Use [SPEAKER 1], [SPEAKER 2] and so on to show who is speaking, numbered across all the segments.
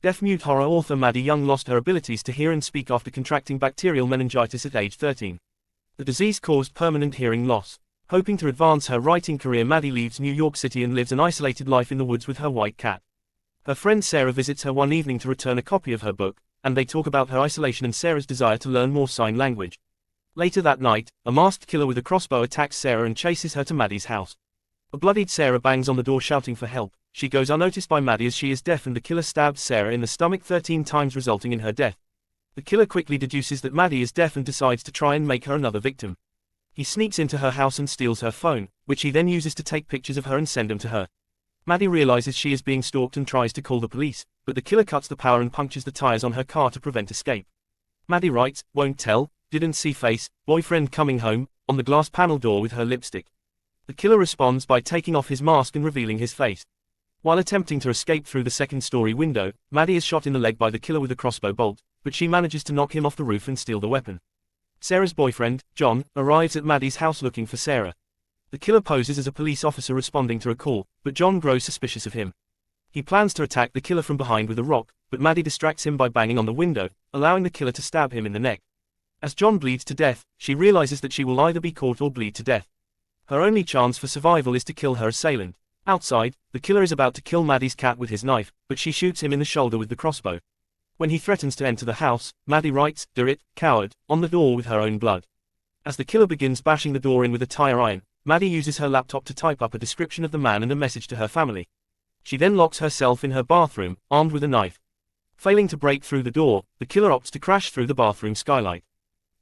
[SPEAKER 1] Deaf-mute horror author Maddie Young lost her abilities to hear and speak after contracting bacterial meningitis at age 13. The disease caused permanent hearing loss. Hoping to advance her writing career, Maddie leaves New York City and lives an isolated life in the woods with her white cat. Her friend Sarah visits her one evening to return a copy of her book, and they talk about her isolation and Sarah's desire to learn more sign language. Later that night, a masked killer with a crossbow attacks Sarah and chases her to Maddie's house. A bloodied Sarah bangs on the door shouting for help. She goes unnoticed by Maddie as she is deaf, and the killer stabs Sarah in the stomach 13 times, resulting in her death. The killer quickly deduces that Maddie is deaf and decides to try and make her another victim. He sneaks into her house and steals her phone, which he then uses to take pictures of her and send them to her. Maddie realizes she is being stalked and tries to call the police, but the killer cuts the power and punctures the tires on her car to prevent escape. Maddie writes, "Won't tell, didn't see face, boyfriend coming home," on the glass panel door with her lipstick. The killer responds by taking off his mask and revealing his face. While attempting to escape through the second-story window, Maddie is shot in the leg by the killer with a crossbow bolt, but she manages to knock him off the roof and steal the weapon. Sarah's boyfriend, John, arrives at Maddie's house looking for Sarah. The killer poses as a police officer responding to a call, but John grows suspicious of him. He plans to attack the killer from behind with a rock, but Maddie distracts him by banging on the window, allowing the killer to stab him in the neck. As John bleeds to death, she realizes that she will either be caught or bleed to death. Her only chance for survival is to kill her assailant. Outside, the killer is about to kill Maddie's cat with his knife, but she shoots him in the shoulder with the crossbow. When he threatens to enter the house, Maddie writes, "Do it, coward," on the door with her own blood. As the killer begins bashing the door in with a tire iron, Maddie uses her laptop to type up a description of the man and a message to her family. She then locks herself in her bathroom, armed with a knife. Failing to break through the door, the killer opts to crash through the bathroom skylight.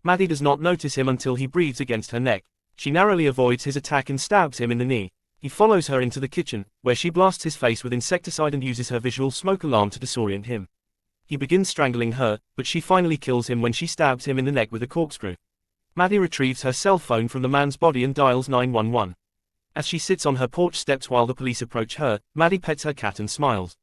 [SPEAKER 1] Maddie does not notice him until he breathes against her neck. She narrowly avoids his attack and stabs him in the knee. He follows her into the kitchen, where she blasts his face with insecticide and uses her visual smoke alarm to disorient him. He begins strangling her, but she finally kills him when she stabs him in the neck with a corkscrew. Maddie retrieves her cell phone from the man's body and dials 911. As she sits on her porch steps while the police approach her, Maddie pets her cat and smiles.